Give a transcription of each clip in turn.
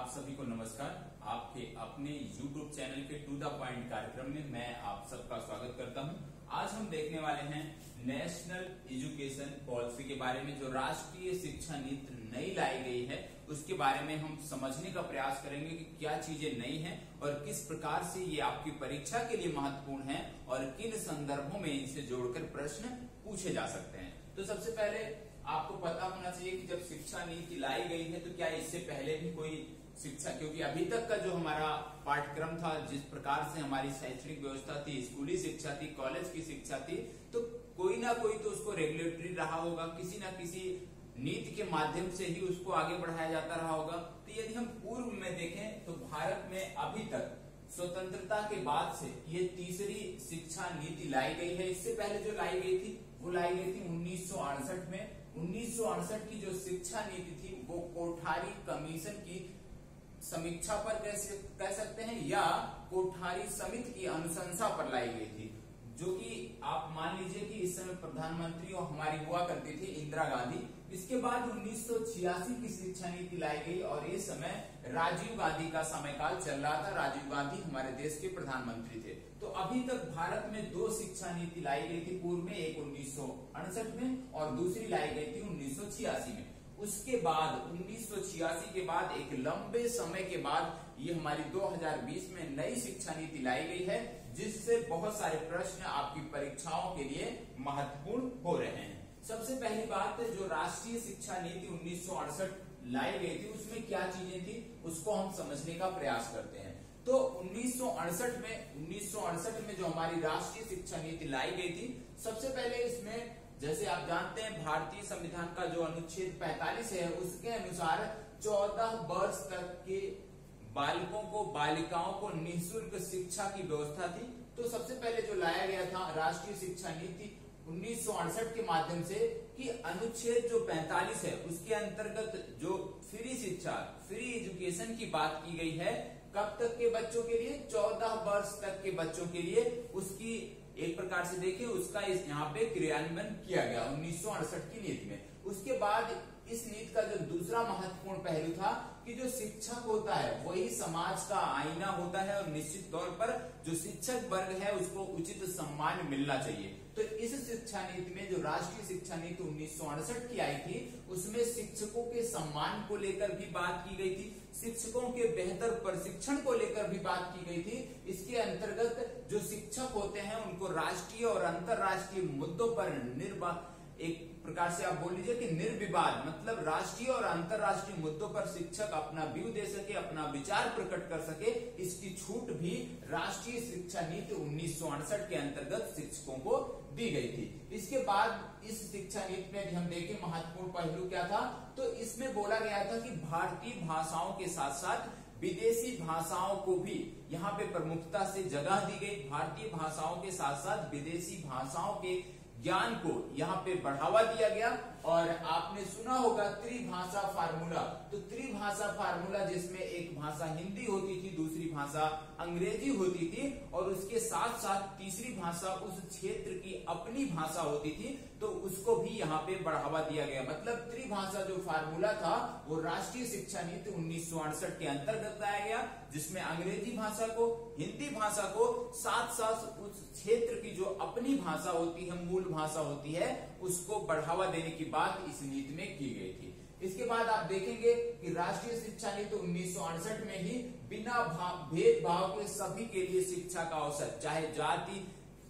आप सभी को नमस्कार। आपके अपने YouTube चैनल के टू द पॉइंट कार्यक्रम में मैं आप सबका स्वागत करता हूं। आज हम देखने वाले हैं नेशनल एजुकेशन पॉलिसी के बारे में। जो राष्ट्रीय शिक्षा नीति नई लाई गई है उसके बारे में हम समझने का प्रयास करेंगे कि क्या चीजें नई हैं और किस प्रकार से ये आपकी परीक्षा के लिए महत्वपूर्ण है और किन संदर्भों में इनसे जोड़कर प्रश्न पूछे जा सकते हैं। तो सबसे पहले आपको पता होना चाहिए कि जब शिक्षा नीति लाई गई है तो क्या इससे पहले भी कोई शिक्षा, क्योंकि अभी तक का जो हमारा पाठ्यक्रम था, जिस प्रकार से हमारी शैक्षणिक व्यवस्था थी, स्कूली शिक्षा थी, कॉलेज की शिक्षा थी, तो कोई ना कोई तो उसको रेगुलेटरी रहा होगा, किसी ना किसी नीति के माध्यम से ही उसको आगे बढ़ाया जाता रहा होगा। तो यदि हम पूर्व में देखें तो भारत में अभी तक स्वतंत्रता के बाद से ये तीसरी शिक्षा नीति लाई गई है। इससे पहले जो लाई गई थी वो लाई गई थी 1968 में। 1968 की जो शिक्षा नीति थी वो कोठारी कमीशन की समीक्षा पर कह सकते हैं या कोठारी समिति की अनुशंसा पर लाई गई थी, जो कि आप मान लीजिए कि इस समय प्रधानमंत्री और हमारी हुआ करती थी इंदिरा गांधी। इसके बाद 1986 की शिक्षा नीति लाई गई और इस समय राजीव गांधी का समयकाल चल रहा था। राजीव गांधी हमारे देश के प्रधानमंत्री थे। तो अभी तक भारत में दो शिक्षा नीति लाई गई थी पूर्व में, एक 1968 में और दूसरी लाई गई थी 1986 में। उसके बाद 1986 के बाद एक लंबे समय के बाद ये हमारी 2020 में नई शिक्षा नीति लाई गई है, जिससे बहुत सारे प्रश्न आपकी परीक्षाओं के लिए महत्वपूर्ण हो रहे हैं। सबसे पहली बात, जो राष्ट्रीय शिक्षा नीति 1968 लाई गई थी उसमें क्या चीजें थी उसको हम समझने का प्रयास करते हैं। तो 1968 में जो हमारी राष्ट्रीय शिक्षा नीति लाई गई थी, सबसे पहले इसमें जैसे आप जानते हैं भारतीय संविधान का जो अनुच्छेद 45 है उसके अनुसार 14 वर्ष तक के बालकों को बालिकाओं को निःशुल्क शिक्षा की व्यवस्था थी। तो सबसे पहले जो लाया गया था राष्ट्रीय शिक्षा नीति 1968 के माध्यम से कि अनुच्छेद जो 45 है उसके अंतर्गत जो फ्री शिक्षा, फ्री एजुकेशन की बात की गई है, कब तक के बच्चों के लिए, 14 वर्ष तक के बच्चों के लिए, उसकी एक प्रकार से देखिए उसका इस यहाँ पे क्रियान्वयन किया गया 1968 की नीति में। उसके बाद इस नीति का जो दूसरा महत्वपूर्ण पहलू था कि जो शिक्षक होता है वही समाज का आईना होता है और निश्चित तौर पर जो शिक्षक वर्ग है उसको उचित सम्मान मिलना चाहिए। तो इस शिक्षा नीति में जो राष्ट्रीय शिक्षा नीति 1968 की आई थी उसमें शिक्षकों के सम्मान को लेकर भी बात की गई थी, शिक्षकों के बेहतर प्रशिक्षण को लेकर भी बात की गई थी। इसके अंतर्गत जो शिक्षक होते हैं उनको राष्ट्रीय और अंतर्राष्ट्रीय मुद्दों पर एक प्रकार से आप बोल लीजिए कि निर्विवाद, मतलब राष्ट्रीय और अंतर्राष्ट्रीय मुद्दों पर शिक्षक अपना व्यू दे सके, अपना विचार प्रकट कर सके, इसकी छूट भी राष्ट्रीय शिक्षा नीति 1968 के अंतर्गत शिक्षकों को दी गई थी। इसके बाद इस शिक्षा नीति में हम देखें महत्वपूर्ण पहलू क्या था, तो इसमें बोला गया था कि भारतीय भाषाओं के साथ साथ विदेशी भाषाओं को भी यहाँ पे प्रमुखता से जगह दी गई। भारतीय भाषाओं के साथ साथ विदेशी भाषाओं के ज्ञान को यहाँ पे बढ़ावा दिया गया। और आपने सुना होगा त्रिभाषा फार्मूला, तो त्रिभाषा फार्मूला जिसमें एक भाषा हिंदी होती थी, दूसरी भाषा अंग्रेजी होती थी और उसके साथ साथ तीसरी भाषा उस क्षेत्र की अपनी भाषा होती थी, तो उसको भी यहाँ पे बढ़ावा दिया गया। मतलब त्रिभाषा जो फार्मूला था वो राष्ट्रीय शिक्षा नीति 1968 के अंतर्गत लाया गया, जिसमें अंग्रेजी भाषा को, हिंदी भाषा को, साथ साथ उस क्षेत्र की जो अपनी भाषा होती है, मूल भाषा होती है, उसको बढ़ावा देने की बात इस नीति में की गई थी। इसके बाद आप देखेंगे कि राष्ट्रीय शिक्षा नीति 1968 में ही बिना भेदभाव के सभी के लिए शिक्षा का अवसर, चाहे जाति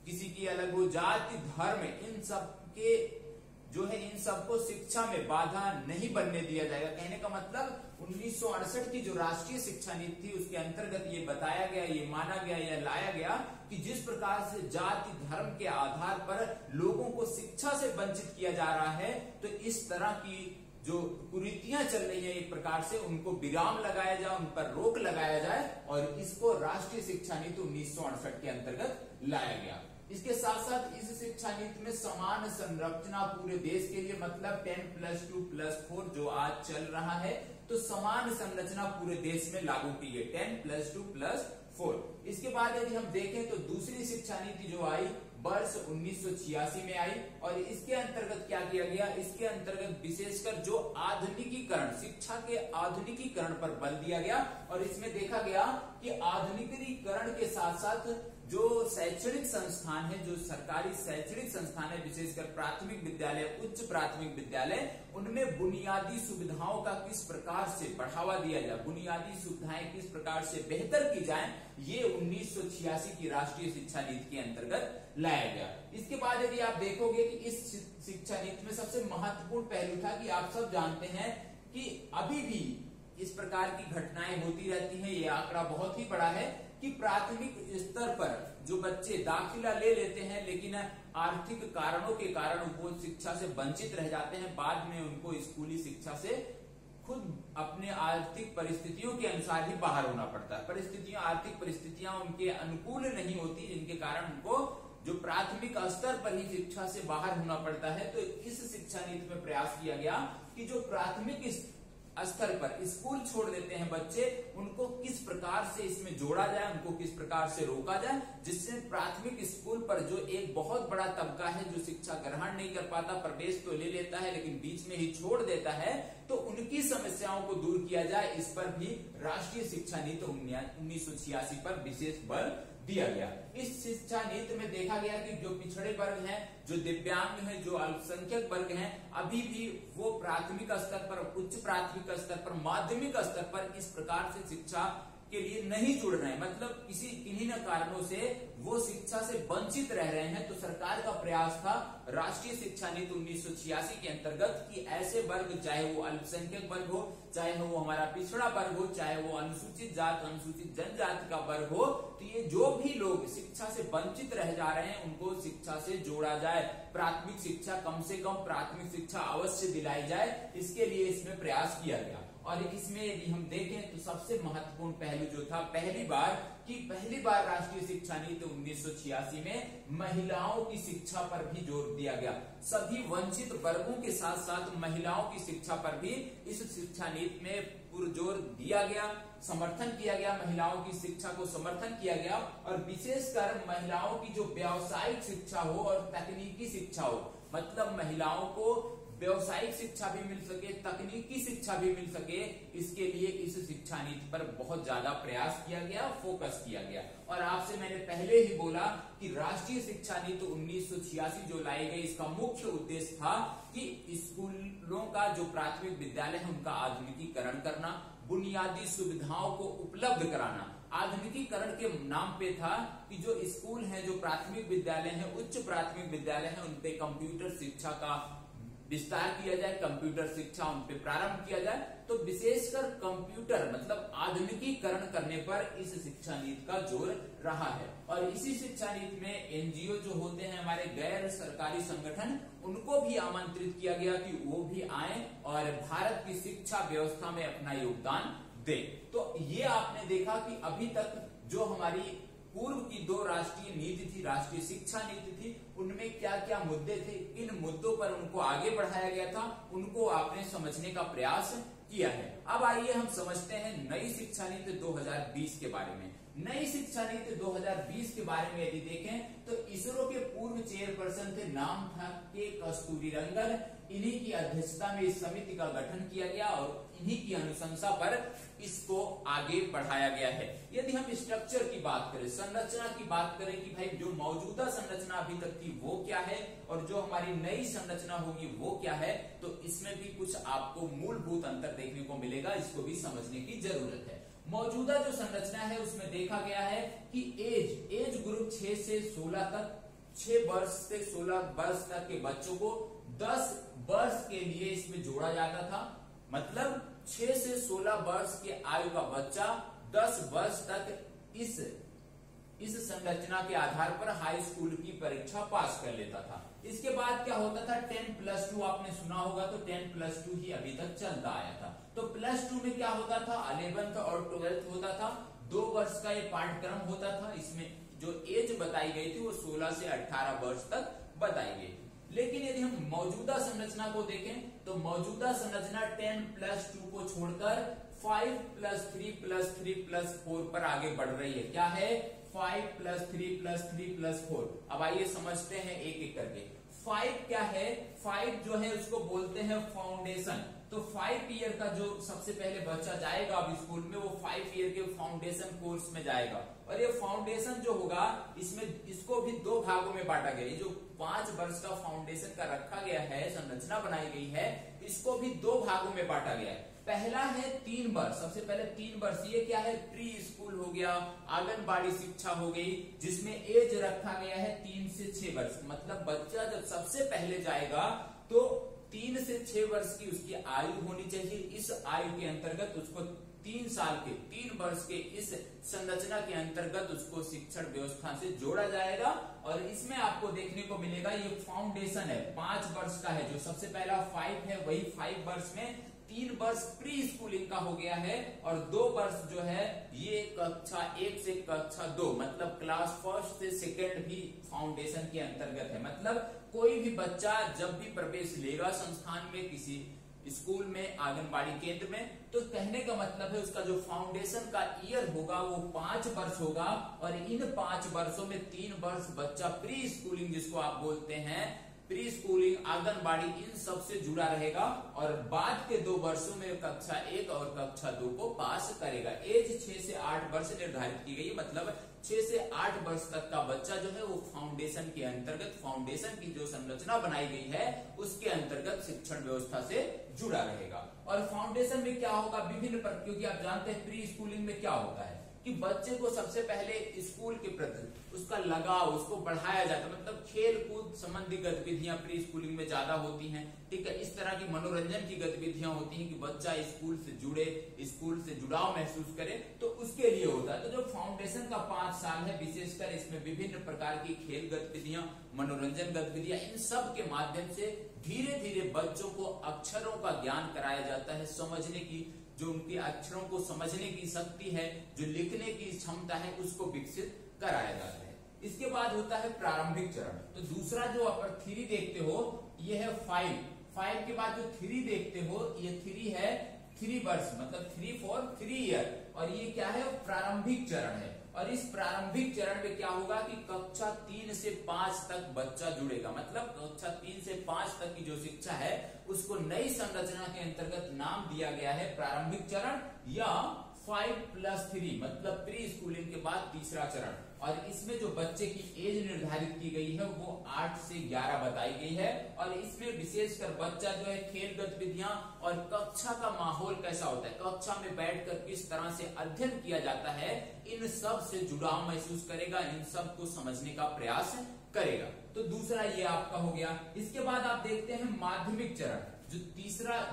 किसी की अलग हो, जाति, धर्म, इन सब के जो है इन सबको शिक्षा में बाधा नहीं बनने दिया जाएगा। कहने का मतलब 1968 की जो राष्ट्रीय शिक्षा नीति थी उसके अंतर्गत ये बताया गया, ये माना गया या लाया गया कि जिस प्रकार से जाति धर्म के आधार पर लोगों को शिक्षा से वंचित किया जा रहा है, तो इस तरह की जो कुरीतियां चल रही है एक प्रकार से उनको विराम लगाया जाए, उन पर रोक लगाया जाए और इसको राष्ट्रीय शिक्षा नीति 1968 के अंतर्गत लाया गया। इसके साथ साथ इस शिक्षा नीति में समान संरचना पूरे देश के लिए, मतलब 10+2+4 जो आज चल रहा है, तो समान संरचना पूरे देश में लागू की गई, 10+2+4। इसके बाद यदि हम देखें तो दूसरी शिक्षा नीति जो आई वर्ष 1986 में आई। और इसके अंतर्गत क्या किया गया, इसके अंतर्गत विशेषकर जो आधुनिकीकरण, शिक्षा के आधुनिकीकरण पर बल दिया गया। और इसमें देखा गया कि आधुनिकीकरण के साथ साथ जो शैक्षणिक संस्थान है, जो सरकारी शैक्षणिक संस्थान है, विशेषकर प्राथमिक विद्यालय, उच्च प्राथमिक विद्यालय, उनमें बुनियादी सुविधाओं का किस प्रकार से बढ़ावा दिया जाए, बुनियादी सुविधाएं किस प्रकार से बेहतर की जाए, ये 1986 की राष्ट्रीय शिक्षा नीति के अंतर्गत लाया गया। इसके बाद यदि आप देखोगे कि इस शिक्षा नीति में सबसे महत्वपूर्ण पहलू था कि आप सब जानते हैं कि अभी भी इस प्रकार की घटनाएं होती रहती हैं, ये आंकड़ा बहुत ही बड़ा है कि प्राथमिक स्तर पर जो बच्चे दाखिला ले लेते हैं लेकिन आर्थिक कारणों के कारण वो शिक्षा से वंचित रह जाते हैं, बाद में उनको स्कूली शिक्षा से खुद अपने आर्थिक परिस्थितियों के अनुसार ही बाहर होना पड़ता है। आर्थिक परिस्थितियां उनके अनुकूल नहीं होती, जिनके कारण उनको जो प्राथमिक स्तर पर ही शिक्षा से बाहर होना पड़ता है। तो इस शिक्षा नीति में प्रयास किया गया कि जो प्राथमिक स्तर पर स्कूल छोड़ देते हैं बच्चे, उनको किस प्रकार से इसमें जोड़ा जाए, उनको किस प्रकार से रोका जाए, जिससे प्राथमिक स्कूल पर जो एक बहुत बड़ा तबका है जो शिक्षा ग्रहण नहीं कर पाता, प्रवेश तो ले लेता है लेकिन बीच में ही छोड़ देता है, तो उनकी समस्याओं को दूर किया जाए, इस पर भी राष्ट्रीय शिक्षा नीति 1986 पर विशेष बल दिया गया। इस शिक्षा नीति में देखा गया कि जो पिछड़े वर्ग हैं, जो दिव्यांग हैं, जो अल्पसंख्यक वर्ग हैं, अभी भी वो प्राथमिक स्तर पर, उच्च प्राथमिक स्तर पर, माध्यमिक स्तर पर इस प्रकार से शिक्षा के लिए नहीं जुड़ रहे हैं, मतलब किन्हीं न कारणों से वो शिक्षा से वंचित रह रहे हैं। तो सरकार का प्रयास था राष्ट्रीय शिक्षा नीति 1986 के अंतर्गत कि ऐसे वर्ग, चाहे वो अल्पसंख्यक वर्ग हो, चाहे वो हमारा पिछड़ा वर्ग हो, चाहे वो अनुसूचित जात, अनुसूचित जनजाति का वर्ग हो, तो ये जो भी लोग शिक्षा से वंचित रह जा रहे हैं उनको शिक्षा से जोड़ा जाए, प्राथमिक शिक्षा, कम से कम प्राथमिक शिक्षा अवश्य दिलाई जाए, इसके लिए इसमें प्रयास किया गया। और इसमें यदि हम देखें तो सबसे महत्वपूर्ण पहलू जो था, पहली बार राष्ट्रीय शिक्षा नीति 1986 में महिलाओं की शिक्षा पर भी जोर दिया गया। सभी वंचित वर्गों के साथ साथ महिलाओं की शिक्षा पर भी इस शिक्षा नीति में पुरजोर दिया गया, समर्थन किया गया, महिलाओं की शिक्षा को समर्थन किया गया। और विशेषकर महिलाओं की जो व्यावसायिक शिक्षा हो और तकनीकी शिक्षा हो, मतलब महिलाओं को व्यवसायिक शिक्षा भी मिल सके, तकनीकी शिक्षा भी मिल सके, इसके लिए इस शिक्षा नीति पर बहुत ज्यादा प्रयास किया गया, फोकस किया गया। और आपसे मैंने पहले ही बोला कि राष्ट्रीय शिक्षा नीति 1986 जो लाई गई, इसका मुख्य उद्देश्य था कि स्कूलों का जो प्राथमिक विद्यालय है उनका आधुनिकीकरण करना, बुनियादी सुविधाओं को उपलब्ध कराना। आधुनिकीकरण के नाम पे था कि जो स्कूल हैं, जो प्राथमिक विद्यालय हैं, उच्च प्राथमिक विद्यालय हैं, उनपे कंप्यूटर शिक्षा का विस्तार किया जाए, कंप्यूटर शिक्षा उन पे प्रारंभ किया जाए। तो विशेषकर कंप्यूटर मतलब आधुनिकीकरण करने पर इस शिक्षा नीति का जोर रहा है। और इसी शिक्षा नीति में एनजीओ जो होते हैं, हमारे गैर सरकारी संगठन, उनको भी आमंत्रित किया गया कि वो भी आए और भारत की शिक्षा व्यवस्था में अपना योगदान दे। तो ये आपने देखा कि अभी तक जो हमारी पूर्व की दो राष्ट्रीय नीति थी, राष्ट्रीय शिक्षा नीति थी, उनमें क्या क्या मुद्दे थे, इन मुद्दों पर उनको आगे बढ़ाया गया था, उनको आपने समझने का प्रयास किया है। अब आइए हम समझते हैं नई शिक्षा नीति 2020 के बारे में। नई शिक्षा नीति 2020 के बारे में यदि देखें तो इसरो के पूर्व चेयरपर्सन थे, नाम था के कस्तूरीरंगन। इन्हीं की अध्यक्षता में इस समिति का गठन किया गया और इन्हीं की अनुशंसा पर इसको आगे बढ़ाया गया है। यदि हम स्ट्रक्चर की बात करें, संरचना की बात करें कि भाई जो मौजूदा संरचना अभी तक थी वो क्या है और जो हमारी नई संरचना होगी वो क्या है, तो इसमें भी कुछ आपको मूलभूत अंतर देखने को मिलेगा, इसको भी समझने की जरूरत है। मौजूदा जो संरचना है उसमें देखा गया है कि एज ग्रुप 6 से 16 तक, 6 वर्ष से 16 वर्ष तक के बच्चों को 10 वर्ष के लिए इसमें जोड़ा जाता था। मतलब 6 से 16 वर्ष के आयु का बच्चा 10 वर्ष तक इस संरचना के आधार पर हाई स्कूल की परीक्षा पास कर लेता था। इसके बाद क्या होता था, 10+2 आपने सुना होगा, तो 10+2 ही अभी तक चलता आया था। तो +2 में क्या होता था, 11th और 12th होता था। 2 वर्ष का ये पाठ्यक्रम होता था। इसमें जो एज बताई गई थी वो 16 से 18 वर्ष तक बताई गई थी। लेकिन यदि हम मौजूदा संरचना को देखें तो मौजूदा संरचना 10+2 को छोड़कर 5 + 3 + 3 + 4 पर आगे बढ़ रही है। क्या है? 5 + 3 + 3 + 4। अब आइए समझते हैं एक एक करके। 5 क्या है? 5 जो है उसको बोलते हैं फाउंडेशन। तो 5 ईयर का जो सबसे पहले बच्चा जाएगा अब स्कूल में, वो 5 ईयर के फाउंडेशन कोर्स में जाएगा। और ये फाउंडेशन जो होगा, इसमें इसको भी 2 भागों में बांटा गया है। जो 5 वर्ष का फाउंडेशन का रखा गया है, संरचना बनाई गई है, इसको भी 2 भागों में बांटा गया है। पहला है 3 वर्ष। सबसे पहले 3 वर्ष, ये क्या है? प्री स्कूल हो गया, आंगनबाड़ी शिक्षा हो गई, जिसमें एज रखा गया है 3 से 6 वर्ष। मतलब बच्चा जब सबसे पहले जाएगा तो 3 से 6 वर्ष की उसकी आयु होनी चाहिए। इस आयु के अंतर्गत उसको 3 साल के 3 वर्ष के इस संरचना के अंतर्गत उसको शिक्षण व्यवस्था से जोड़ा जाएगा। और इसमें आपको देखने को मिलेगा ये फाउंडेशन है, 5 वर्ष का है। जो सबसे पहला 5 है, वही 5 वर्ष में 3 वर्ष प्री स्कूलिंग का हो गया है, और 2 वर्ष जो है ये कक्षा 1 से कक्षा 2, मतलब क्लास 1 से 2 भी फाउंडेशन के अंतर्गत है। मतलब कोई भी बच्चा जब भी प्रवेश लेगा संस्थान में, किसी स्कूल में, आंगनबाड़ी केंद्र में, तो कहने का मतलब है उसका जो फाउंडेशन का ईयर होगा वो 5 वर्ष होगा। और इन 5 वर्षों में 3 वर्ष बच्चा प्री स्कूलिंग, जिसको आप बोलते हैं प्री स्कूलिंग, आंगनबाड़ी, इन सब से जुड़ा रहेगा। और बाद के 2 वर्षों में कक्षा 1 और कक्षा 2 को पास करेगा। एज 6 से 8 वर्ष निर्धारित की गई है। मतलब 6 से 8 वर्ष तक का बच्चा जो है वो फाउंडेशन के अंतर्गत, फाउंडेशन की जो संरचना बनाई गई है उसके अंतर्गत शिक्षण व्यवस्था से जुड़ा रहेगा। और फाउंडेशन में क्या होगा? विभिन्न, क्योंकि आप जानते हैं प्री स्कूलिंग में क्या होता है कि बच्चे को सबसे पहले स्कूल के प्रति उसका लगाव, उसको बढ़ाया जाता है। मतलब खेल कूद संबंधी गतिविधियां प्री स्कूलिंग में ज्यादा होती हैं। ठीक है, इस तरह की मनोरंजन की गतिविधियां होती हैं कि बच्चा स्कूल से जुड़े, स्कूल से जुड़ाव महसूस करे, तो उसके लिए होता है। तो जो फाउंडेशन का 5 साल है, विशेषकर इसमें विभिन्न प्रकार की खेल गतिविधियां, मनोरंजन गतिविधियां, इन सब के माध्यम से धीरे धीरे बच्चों को अक्षरों का ज्ञान कराया जाता है। समझने की, जो उनके अक्षरों को समझने की शक्ति है, जो लिखने की क्षमता है, उसको विकसित कराया जाता है। इसके बाद होता है प्रारंभिक चरण। तो दूसरा जो आप 3 देखते हो, ये है 5 के बाद जो 3 देखते हो, ये 3 है 3 वर्ष, मतलब 3 for 3 ईयर। और ये क्या है? प्रारंभिक चरण है। और इस प्रारंभिक चरण में क्या होगा कि कक्षा 3 से 5 तक बच्चा जुड़ेगा। मतलब कक्षा 3 से 5 तक की जो शिक्षा है उसको नई संरचना के अंतर्गत नाम दिया गया है प्रारंभिक चरण, या 5 + 3, मतलब प्री स्कूलिंग के बाद तीसरा चरण। और इसमें जो बच्चे की एज निर्धारित की गई है वो 8 से 11 बताई गई है। और इसमें विशेषकर बच्चा जो है खेल गतिविधियां और कक्षा का माहौल कैसा होता है, कक्षा में बैठकर किस तरह से अध्ययन किया जाता है, इन सब से जुड़ाव महसूस करेगा, इन सब को समझने का प्रयास करेगा। तो दूसरा ये आपका हो गया। इसके बाद आप देखते हैं माध्यमिक चरण। जो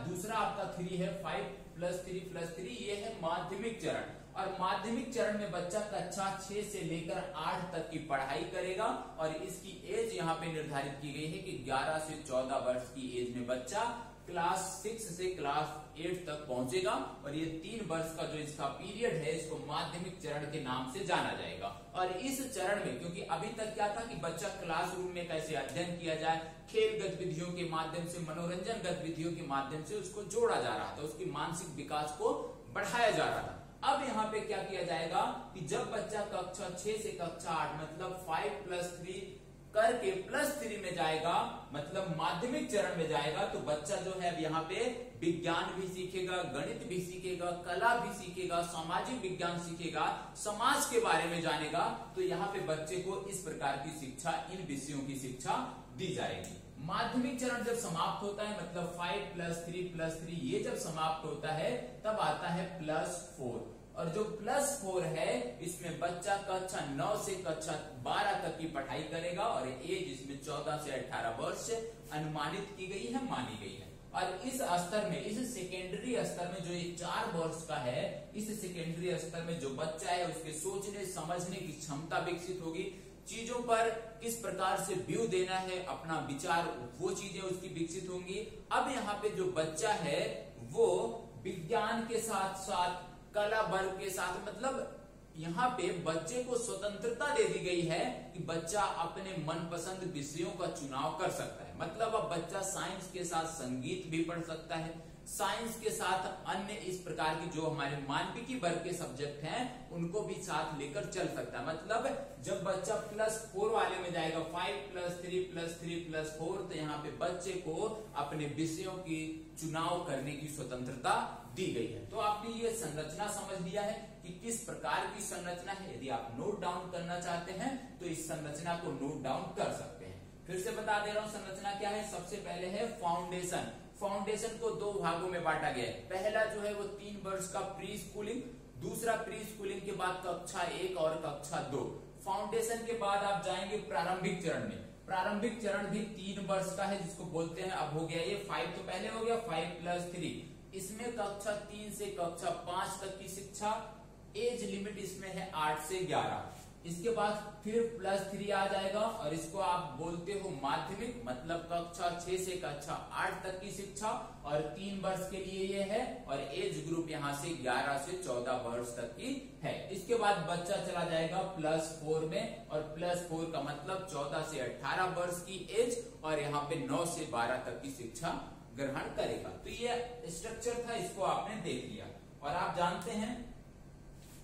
दूसरा आपका 3 है, 5 + 3 + 3, ये है माध्यमिक चरण। और माध्यमिक चरण में बच्चा कक्षा 6 से लेकर 8 तक की पढ़ाई करेगा। और इसकी एज यहाँ पे निर्धारित की गई है कि 11 से 14 वर्ष की एज में बच्चा क्लास 6 से क्लास 8 तक पहुंचेगा। और ये 3 वर्ष का जो इसका पीरियड है, इसको माध्यमिक चरण के नाम से जाना जाएगा। और इस चरण में, क्योंकि अभी तक क्या था कि बच्चा क्लासरूम में कैसे अध्ययन किया जाए, खेल गतिविधियों के माध्यम से, मनोरंजन गतिविधियों के माध्यम से उसको जोड़ा जा रहा था, उसकी मानसिक विकास को बढ़ाया जा रहा था। अब यहाँ पे क्या किया जाएगा कि जब बच्चा कक्षा 6 से कक्षा 8, मतलब 5 + 3 करके +3 में जाएगा, मतलब माध्यमिक चरण में जाएगा, तो बच्चा जो है अब यहाँ पे विज्ञान भी सीखेगा, गणित भी सीखेगा, कला भी सीखेगा, सामाजिक विज्ञान सीखेगा, समाज के बारे में जानेगा। तो यहाँ पे बच्चे को इस प्रकार की शिक्षा, इन विषयों की शिक्षा दी जाएगी। माध्यमिक चरण जब समाप्त होता है, मतलब 5 + 3 + 3, ये जब समाप्त होता है तब आता है +4। और जो +4 है, इसमें बच्चा कक्षा 9 से कक्षा 12 तक की पढ़ाई करेगा। और एज इसमें 14 से 18 वर्ष अनुमानित की गई है, मानी गई है। और इस स्तर में, इस सेकेंडरी स्तर में जो ये 4 वर्ष का है, इस सेकेंडरी स्तर में जो बच्चा है उसके सोचने समझने की क्षमता विकसित होगी, चीजों पर किस प्रकार से व्यू देना है, अपना विचार, वो चीजें उसकी विकसित होंगी। अब यहाँ पे जो बच्चा है वो विज्ञान के साथ साथ कला वर्ग के साथ, मतलब यहाँ पे बच्चे को स्वतंत्रता दे दी गई है कि बच्चा अपने मनपसंद विषयों का चुनाव कर सकता है। मतलब अब बच्चा साइंस के साथ संगीत भी पढ़ सकता है, साइंस के साथ अन्य इस प्रकार की जो हमारे मानविकी वर्ग के सब्जेक्ट हैं उनको भी साथ लेकर चल सकता है। मतलब जब बच्चा +4 वाले में जाएगा 5 + 3 + 3 + 4, तो यहाँ पे बच्चे को अपने विषयों की चुनाव करने की स्वतंत्रता दी गई है। तो आपने ये संरचना समझ लिया है कि किस प्रकार की संरचना है। यदि आप नोट डाउन करना चाहते हैं तो इस संरचना को नोट डाउन कर सकते हैं। फिर से बता दे रहा हूं संरचना क्या है। सबसे पहले है फाउंडेशन। फाउंडेशन को 2 भागों में बांटा गया है। पहला जो है वो 3 वर्ष का प्री स्कूलिंग, दूसरा प्री स्कूलिंग के बाद कक्षा 1 और कक्षा 2। फाउंडेशन के बाद आप जाएंगे प्रारंभिक चरण में। प्रारंभिक चरण भी 3 वर्ष का है जिसको बोलते हैं, अब हो गया ये 5 तो पहले हो गया 5 + 3। इसमें कक्षा 3 से कक्षा 5 तक की शिक्षा, एज लिमिट इसमें है 8 से 11। इसके बाद फिर +3 आ जाएगा और इसको आप बोलते हो माध्यमिक, मतलब कक्षा 6 से कक्षा 8 तक की शिक्षा और 3 वर्ष के लिए ये है और एज ग्रुप यहाँ से 11 से 14 वर्ष तक की है। इसके बाद बच्चा चला जाएगा +4 में और +4 का मतलब 14 से 18 वर्ष की एज और यहाँ पे 9 से 12 तक की शिक्षा ग्रहण करेगा। तो ये स्ट्रक्चर था, इसको आपने देख लिया। और आप जानते हैं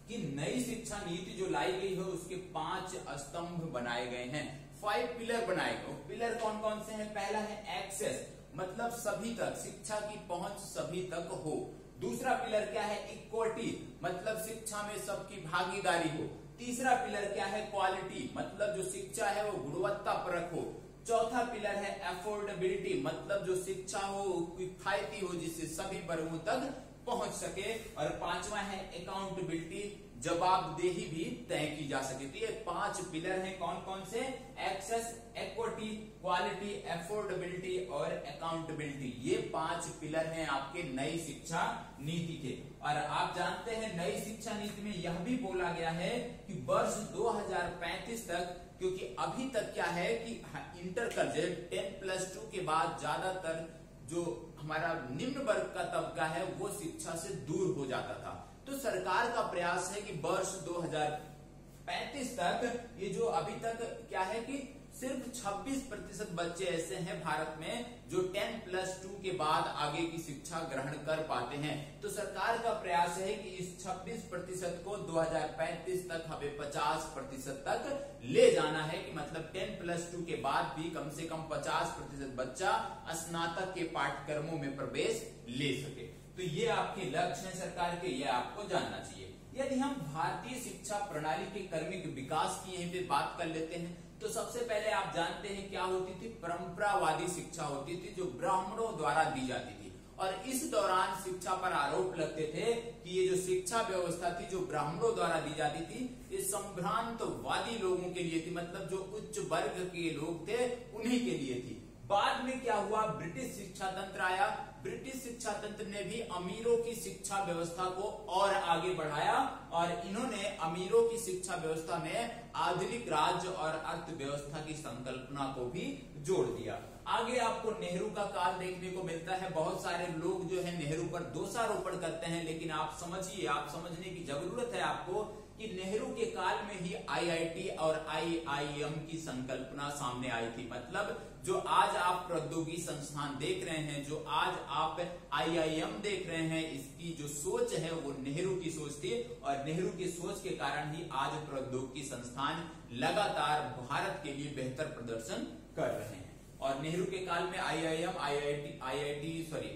कि नई शिक्षा नीति जो लाई गई है उसके 5 स्तंभ बनाए गए हैं, 5 पिलर बनाए गए। पिलर कौन कौन से हैं? पहला है एक्सेस, मतलब सभी तक, शिक्षा की पहुंच सभी तक हो। दूसरा पिलर क्या है? इक्विटी, मतलब शिक्षा में सबकी भागीदारी हो। तीसरा पिलर क्या है? क्वालिटी, मतलब जो शिक्षा है वो गुणवत्ता परक हो। चौथा पिलर है अफोर्डेबिलिटी, मतलब जो शिक्षा हो किफायती हो जिससे सभी वर्गों तक पहुंच सके। और 5वां है अकाउंटेबिलिटी, जवाबदेही भी तय की जा सके। तो ये 5 पिलर हैं। कौन कौन से? एक्सेस, इक्विटी, क्वालिटी, अफोर्डेबिलिटी और अकाउंटेबिलिटी। ये 5 पिलर हैं आपके नई शिक्षा नीति के। और आप जानते हैं नई शिक्षा नीति में यह भी बोला गया है कि वर्ष 2035 तक, क्योंकि अभी तक क्या है कि इंटर कर 10+2 के बाद ज्यादातर जो हमारा निम्न वर्ग का तबका है वो शिक्षा से दूर हो जाता था। तो सरकार का प्रयास है कि वर्ष 2035 तक ये जो अभी तक क्या है कि सिर्फ 26% बच्चे ऐसे हैं भारत में जो 10+2 के बाद आगे की शिक्षा ग्रहण कर पाते हैं। तो सरकार का प्रयास है कि इस 26% को 2035 तक हमें 50% तक ले जाना है, कि मतलब 10+2 के बाद भी कम से कम 50% बच्चा स्नातक के पाठ्यक्रमों में प्रवेश ले सके। तो ये आपके लक्ष्य हैं सरकार के, ये आपको जानना चाहिए। यदि हम भारतीय शिक्षा प्रणाली के क्रमिक विकास की यहीं पे बात कर लेते हैं तो सबसे पहले आप जानते हैं क्या होती थी? परंपरावादी शिक्षा होती थी जो ब्राह्मणों द्वारा दी जाती थी। और इस दौरान शिक्षा पर आरोप लगते थे कि ये जो शिक्षा व्यवस्था थी जो ब्राह्मणों द्वारा दी जाती थी ये संभ्रांतवादी लोगों के लिए थी, मतलब जो उच्च वर्ग के लोग थे उन्हीं के लिए थी। बाद में क्या हुआ? ब्रिटिश शिक्षा तंत्र आया। ब्रिटिश शिक्षा तंत्र ने भी अमीरों की शिक्षा व्यवस्था को और आगे बढ़ाया और इन्होंने अमीरों की शिक्षा व्यवस्था में आधुनिक राज्य और अर्थव्यवस्था की संकल्पना को भी जोड़ दिया। आगे आपको नेहरू का काल देखने को मिलता है। बहुत सारे लोग जो है नेहरू पर दोषारोपण करते हैं, लेकिन आप समझिए, आप समझने की जरूरत है आपको कि नेहरू के काल में ही आईआईटी और आईआईएम की संकल्पना सामने आई थी। मतलब जो आज आप प्रौद्योगिकी संस्थान देख रहे हैं, जो आज आप आईआईएम देख रहे हैं, इसकी जो सोच है वो नेहरू की सोच थी और नेहरू की सोच के कारण ही आज प्रौद्योगिकी संस्थान लगातार भारत के लिए बेहतर प्रदर्शन कर रहे हैं। और नेहरू के काल में आईआईएम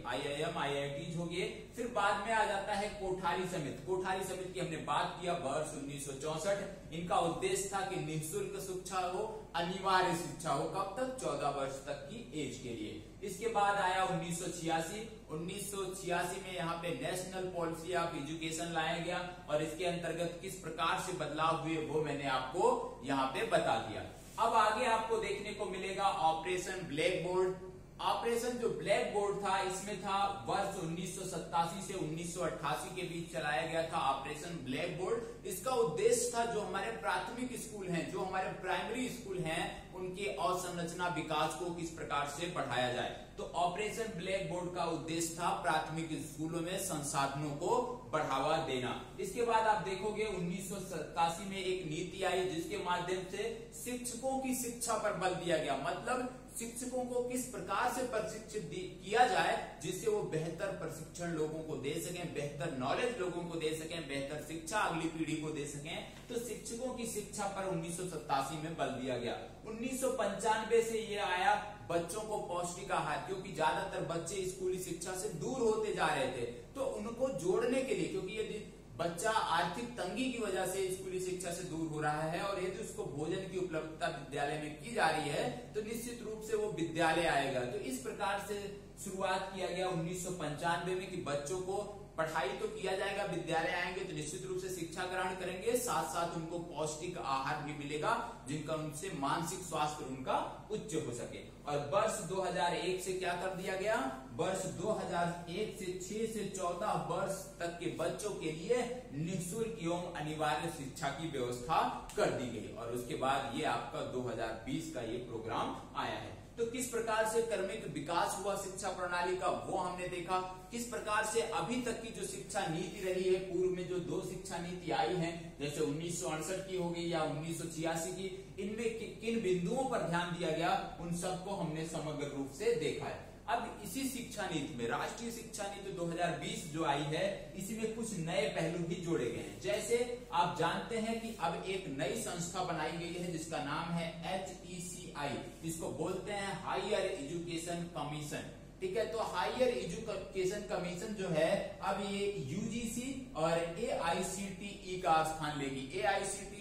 आईआईटी हो गए। फिर बाद में आ जाता है कोठारी समिति। कोठारी समिति की हमने बात किया वर्ष 1964। इनका उद्देश्य था कि निःशुल्क शिक्षा हो, अनिवार्य शिक्षा हो, कब तक? 14 वर्ष तक की एज के लिए। इसके बाद आया 1986। 1986 में यहाँ पे नेशनल पॉलिसी ऑफ एजुकेशन लाया गया और इसके अंतर्गत किस प्रकार से बदलाव हुए वो मैंने आपको यहाँ पे बता दिया। अब आगे आपको देखने को मिलेगा ऑपरेशन ब्लैक बोर्ड। ऑपरेशन जो ब्लैक बोर्ड था इसमें था वर्ष 1987 से 1988 के बीच चलाया गया था ऑपरेशन ब्लैक बोर्ड। इसका उद्देश्य था जो हमारे प्राथमिक स्कूल हैं, जो हमारे प्राइमरी स्कूल हैं, उनके अवसंरचना विकास को किस प्रकार से बढ़ाया जाए। तो ऑपरेशन ब्लैक बोर्ड का उद्देश्य था प्राथमिक स्कूलों में संसाधनों को बढ़ावा देना। इसके बाद आप देखोगे 1987 में एक नीति आई जिसके माध्यम से शिक्षकों की शिक्षा पर बल दिया गया। मतलब शिक्षकों को किस प्रकार से प्रशिक्षित किया जाए जिससे वो बेहतर प्रशिक्षण लोगों को दे सकें, बेहतर नॉलेज लोगों को दे सकें, बेहतर शिक्षा अगली पीढ़ी को दे सकें। तो शिक्षकों की शिक्षा पर 1987 में बल दिया गया। 1995 से ये आया बच्चों को पौष्टिक आहार, क्योंकि ज्यादातर बच्चे स्कूली शिक्षा से दूर होते जा रहे थे, तो उनको जोड़ने के लिए, क्योंकि यदि बच्चा आर्थिक तंगी की वजह से स्कूली शिक्षा से दूर हो रहा है और यदि उसको भोजन की उपलब्धता विद्यालय में की जा रही है तो निश्चित रूप से वो विद्यालय आएगा। तो इस प्रकार से शुरुआत किया गया 1995 में कि बच्चों को पढ़ाई तो किया जाएगा, विद्यालय आएंगे तो निश्चित रूप से शिक्षा ग्रहण करेंगे, साथ साथ उनको पौष्टिक आहार भी मिलेगा जिनका उनसे मानसिक स्वास्थ्य उनका उच्च हो सके। और वर्ष 2001 से क्या कर दिया गया, वर्ष 2001 से 6 से 14 वर्ष तक के बच्चों के लिए निःशुल्क एवं अनिवार्य शिक्षा की व्यवस्था कर दी गई। और उसके बाद ये आपका 2020 का ये प्रोग्राम आया है। तो किस प्रकार से क्रमिक विकास हुआ शिक्षा प्रणाली का वो हमने देखा, किस प्रकार से अभी तक की जो शिक्षा नीति रही है, पूर्व में जो 2 शिक्षा नीति आई हैं, जैसे 1968 की हो गई या 1986 की, इनमें किन बिंदुओं पर ध्यान दिया गया, उन सबको हमने समग्र रूप से देखा है। अब इसी शिक्षा नीति में राष्ट्रीय शिक्षा नीति 2020 जो आई है, इसी में कुछ नए पहलू भी जोड़े गए हैं। जैसे आप जानते हैं कि अब एक नई संस्था बनाई गई है जिसका नाम है HECI, इसको बोलते हैं हायर एजुकेशन कमीशन। ठीक है, तो हायर एजुकेशन कमीशन जो है अब ये UGC और AICTE का स्थान लेगी। AICTE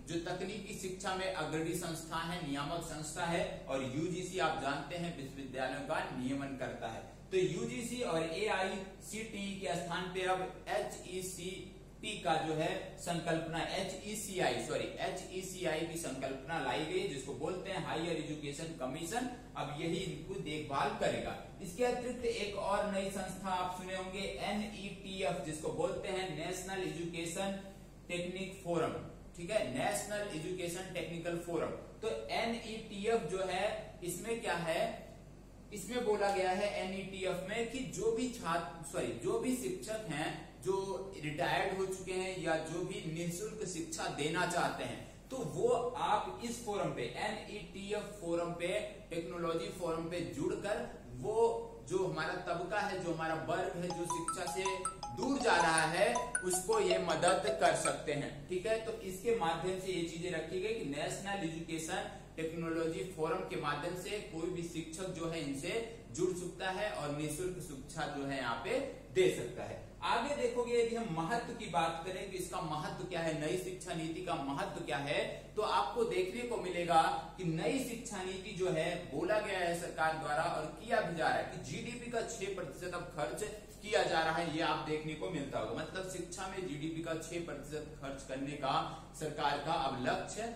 जो तकनीकी शिक्षा में अग्रणी संस्था है, नियामक संस्था है, और UGC आप जानते हैं विश्वविद्यालयों का नियमन करता है। तो UGC और AICTE के स्थान पे अब HECT का जो है संकल्पना HECI की संकल्पना लाई गई, जिसको बोलते हैं हायर एजुकेशन कमीशन। अब यही इनको देखभाल करेगा। इसके अतिरिक्त एक और नई संस्था आप सुने होंगे NETF, जिसको बोलते हैं नेशनल एजुकेशन टेक्निक फोरम। ठीक है, नेशनल एजुकेशन टेक्निकल फोरम। तो NETF जो है, इसमें क्या है, इसमें बोला गया है NETF में कि जो भी शिक्षक हैं जो रिटायर्ड हो चुके हैं या जो भी निःशुल्क शिक्षा देना चाहते हैं, तो वो आप इस फोरम पे NETF फोरम पे, टेक्नोलॉजी फोरम पे जुड़कर वो जो हमारा तबका है, जो हमारा वर्ग है, जो शिक्षा से दूर जा रहा है, उसको ये मदद कर सकते हैं। ठीक है, तो इसके माध्यम से ये चीजें रखी गई कि नेशनल एजुकेशन टेक्नोलॉजी फोरम के माध्यम से कोई भी शिक्षक जो है इनसे जुड़ सकता है और निःशुल्क शिक्षा जो है यहाँ पे दे सकता है। आगे देखोगे यदि हम महत्व की बात करें कि इसका महत्व क्या है, नई शिक्षा नीति का महत्व क्या है, तो आपको देखने को मिलेगा कि नई शिक्षा नीति जो है बोला गया है सरकार द्वारा और किया भी जा रहा है कि GDP का 6% अब खर्च किया जा रहा है। ये आप देखने को मिलता होगा, मतलब शिक्षा में GDP का 6% खर्च करने का सरकार का अब लक्ष्य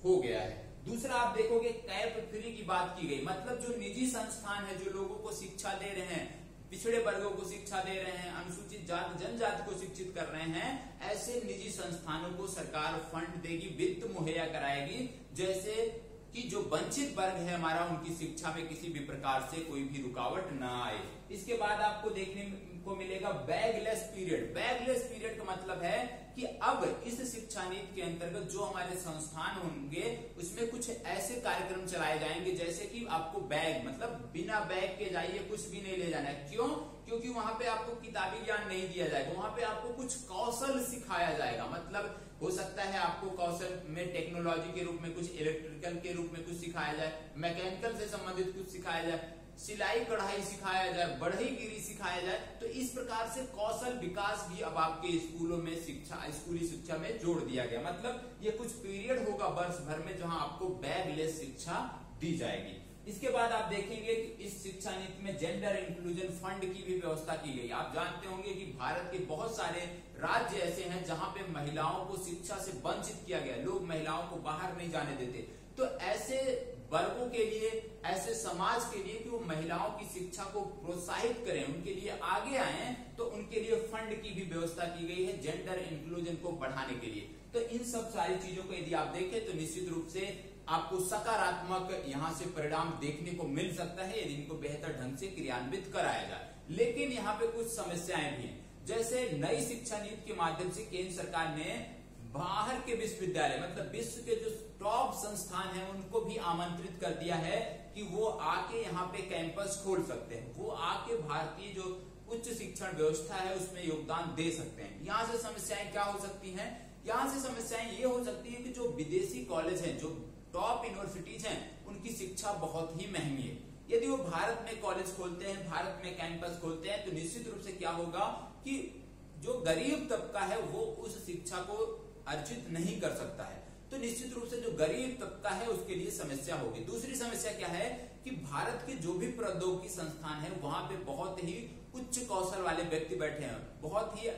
हो गया है। दूसरा आप देखोगे कैप फ्री की बात की गई, मतलब जो निजी संस्थान है जो लोगों को शिक्षा दे रहे हैं, पिछड़े वर्गों को शिक्षा दे रहे हैं, अनुसूचित जाति जनजाति को शिक्षित कर रहे हैं, ऐसे निजी संस्थानों को सरकार फंड देगी, वित्त मुहैया कराएगी, जैसे कि जो वंचित वर्ग है हमारा, उनकी शिक्षा में किसी भी प्रकार से कोई भी रुकावट ना आए। इसके बाद आपको देखने को मिलेगा बैगलेस पीरियड। बैगलेस पीरियड का मतलब है कि अब इस शिक्षा नीति के अंतर्गत जो हमारे संस्थान होंगे उसमें कुछ ऐसे कार्यक्रम चलाए जाएंगे जैसे कि आपको बैग, मतलब बिना बैग के जाइए, कुछ भी नहीं ले जाना है। क्यों? क्योंकि वहां पे आपको किताबी ज्ञान नहीं दिया जाएगा, वहां पे आपको कुछ कौशल सिखाया जाएगा। मतलब हो सकता है आपको कौशल में टेक्नोलॉजी के रूप में कुछ, इलेक्ट्रिकल के रूप में कुछ सिखाया जाए, मैकेनिकल से संबंधित कुछ सिखाया जाए, सिलाई कढ़ाई सिखाया जाए, बढ़ईगिरी सिखाया जाए। तो इस प्रकार से कौशल विकास भी अब आपके स्कूलों में स्कूली शिक्षा में जोड़ दिया गया। मतलब ये कुछ पीरियड होगा वर्ष भर में जहां आपको बैगलेस शिक्षा दी जाएगी। इसके बाद आप देखेंगे कि इस शिक्षा नीति में जेंडर इंक्लूजन फंड की भी व्यवस्था की गई। आप जानते होंगे कि भारत के बहुत सारे राज्य ऐसे हैं जहां पे महिलाओं को शिक्षा से वंचित किया गया, लोग महिलाओं को बाहर नहीं जाने देते। तो ऐसे वर्गों के लिए, ऐसे समाज के लिए कि वो महिलाओं की शिक्षा को प्रोत्साहित करें, उनके लिए आगे आए, तो उनके लिए फंड की भी व्यवस्था की गई है जेंडर इंक्लूजन को बढ़ाने के लिए। तो इन सब सारी चीजों को यदि आप देखें तो निश्चित रूप से आपको सकारात्मक यहाँ से परिणाम देखने को मिल सकता है यदि इनको बेहतर ढंग से क्रियान्वित कराया जाए। लेकिन यहाँ पे कुछ समस्याएं भी हैं, जैसे नई शिक्षा नीति के माध्यम से केंद्र सरकार ने बाहर के विश्वविद्यालय, मतलब विश्व के जो टॉप संस्थान हैं, उनको भी आमंत्रित कर दिया है कि वो आके यहाँ पे कैंपस खोल सकते हैं, वो आके भारतीय जो उच्च शिक्षण व्यवस्था है उसमें योगदान दे सकते हैं। यहाँ से समस्याएं क्या हो सकती हैं? यहाँ से समस्याएं ये हो सकती है कि जो विदेशी कॉलेज हैं, जो टॉप यूनिवर्सिटीज हैं, उनकी शिक्षा बहुत ही महंगी है। यदि वो भारत में कॉलेज खोलते हैं, भारत में कैंपस खोलते हैं, तो निश्चित रूप से क्या होगा कि जो गरीब तबका है वो उस शिक्षा को अर्जित नहीं कर सकता है। तो निश्चित रूप से जो गरीब तबका है उसके लिए समस्या होगी। दूसरी समस्या क्या है कि भारत के जो भी प्रौद्योगिकी संस्थान है वहां पे बहुत ही उच्च कौशल वाले व्यक्ति बैठे हैं, बहुत ही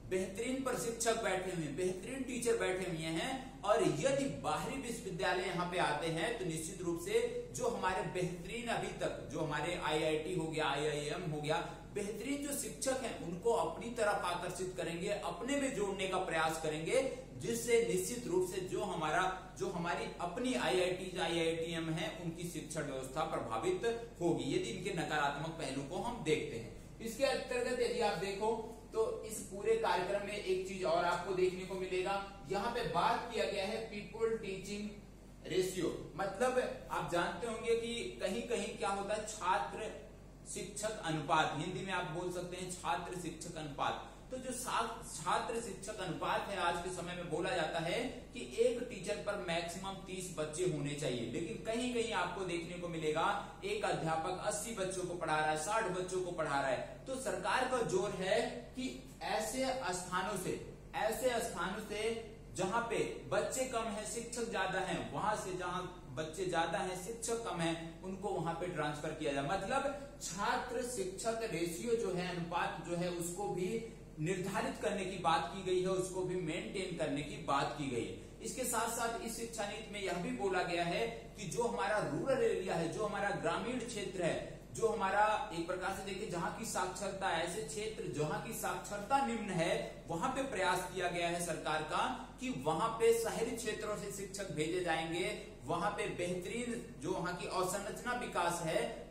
बेहतरीन प्रशिक्षक बैठे हुए हैं, बेहतरीन टीचर बैठे हुए हैं, और यदि बाहरी विश्वविद्यालय यहाँ पे आते हैं तो निश्चित रूप से जो हमारे बेहतरीन अभी तक जो हमारे IIT हो गया, IIM हो गया, बेहतरीन जो शिक्षक हैं उनको अपनी तरफ आकर्षित करेंगे, अपने में जोड़ने का प्रयास करेंगे, जिससे निश्चित रूप से जो हमारी अपनी IIT IITM है उनकी शिक्षण व्यवस्था प्रभावित होगी, यदि इनके नकारात्मक पहलू को हम देखते हैं। इसके अंतर्गत यदि आप देखो तो इस पूरे कार्यक्रम में एक चीज और आपको देखने को मिलेगा, यहाँ पे बात किया गया है पीपल टीचिंग रेशियो। मतलब आप जानते होंगे कि कहीं कहीं क्या होता है, छात्र शिक्षक अनुपात, हिंदी में आप बोल सकते हैं छात्र शिक्षक अनुपात। तो जो छात्र शिक्षक अनुपात है आज के समय में बोला जाता है कि एक टीचर पर मैक्सिमम 30 बच्चे होने चाहिए, लेकिन कहीं कहीं आपको देखने को मिलेगा एक अध्यापक 80 बच्चों को पढ़ा रहा है, 60 बच्चों को पढ़ा रहा है। तो सरकार का जोर है कि ऐसे स्थानों से जहां पे बच्चे कम है शिक्षक ज्यादा है, वहां से जहां बच्चे ज्यादा हैं शिक्षक कम है, उनको वहां पे ट्रांसफर किया जाए। मतलब छात्र शिक्षक रेशियो जो है, अनुपात जो है, उसको भी निर्धारित करने की बात की गई है, उसको भी मेंटेन करने की बात की गई है। इसके साथ साथ इस शिक्षा नीति में यह भी बोला गया है कि जो हमारा रूरल एरिया है, जो हमारा ग्रामीण क्षेत्र है, जो हमारा एक प्रकार से देखिए जहां की साक्षरता, ऐसे क्षेत्र जहां की साक्षरता निम्न है, वहां पे प्रयास किया गया है सरकार का कि वहां पे शहरी क्षेत्रों से शिक्षक भेजे जाएंगे, वहां पे बेहतरीन जो वहां की अवसंरचना विकास है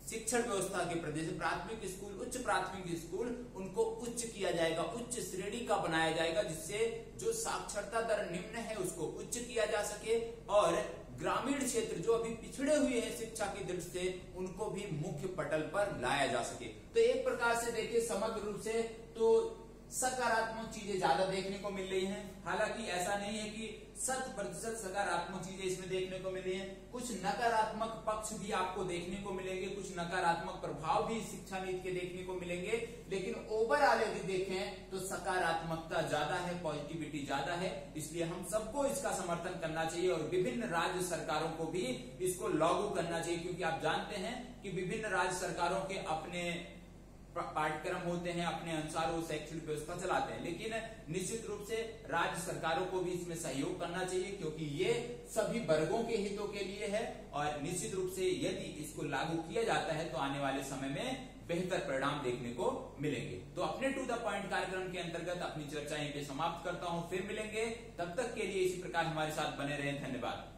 शिक्षण व्यवस्था के प्रदेश, प्राथमिक स्कूल, उच्च प्राथमिक स्कूल, उनको उच्च किया जाएगा, उच्च श्रेणी का बनाया जाएगा, जिससे जो साक्षरता दर निम्न है उसको उच्च किया जा सके, और ग्रामीण क्षेत्र जो अभी पिछड़े हुए हैं शिक्षा की दृष्टि से, उनको भी मुख्य पटल पर लाया जा सके। तो एक प्रकार से देखिए समग्र रूप से तो सकारात्मक चीजें ज्यादा देखने को मिल रही हैं। हालांकि ऐसा नहीं है कि 100% सकारात्मक चीजें इसमें देखने को मिली हैं, कुछ नकारात्मक पक्ष भी आपको देखने को मिलेंगे, कुछ नकारात्मक प्रभाव भी शिक्षा नीति के देखने को मिलेंगे, लेकिन ओवरऑल यदि देखें तो सकारात्मकता ज्यादा है, पॉजिटिविटी ज्यादा है। इसलिए हम सबको इसका समर्थन करना चाहिए और विभिन्न राज्य सरकारों को भी इसको लागू करना चाहिए, क्योंकि आप जानते हैं कि विभिन्न राज्य सरकारों के अपने पाठ्यक्रम होते हैं, अपने अनुसार वो शैक्षणिक व्यवस्था चलाते हैं, लेकिन निश्चित रूप से राज्य सरकारों को भी इसमें सहयोग करना चाहिए, क्योंकि ये सभी वर्गों के हितों के लिए है, और निश्चित रूप से यदि इसको लागू किया जाता है तो आने वाले समय में बेहतर परिणाम देखने को मिलेंगे। तो अपने टू द पॉइंट कार्यक्रम के अंतर्गत अपनी चर्चा यहीं पे समाप्त करता हूं, फिर मिलेंगे, तब तक के लिए इसी प्रकार हमारे साथ बने रहें। धन्यवाद।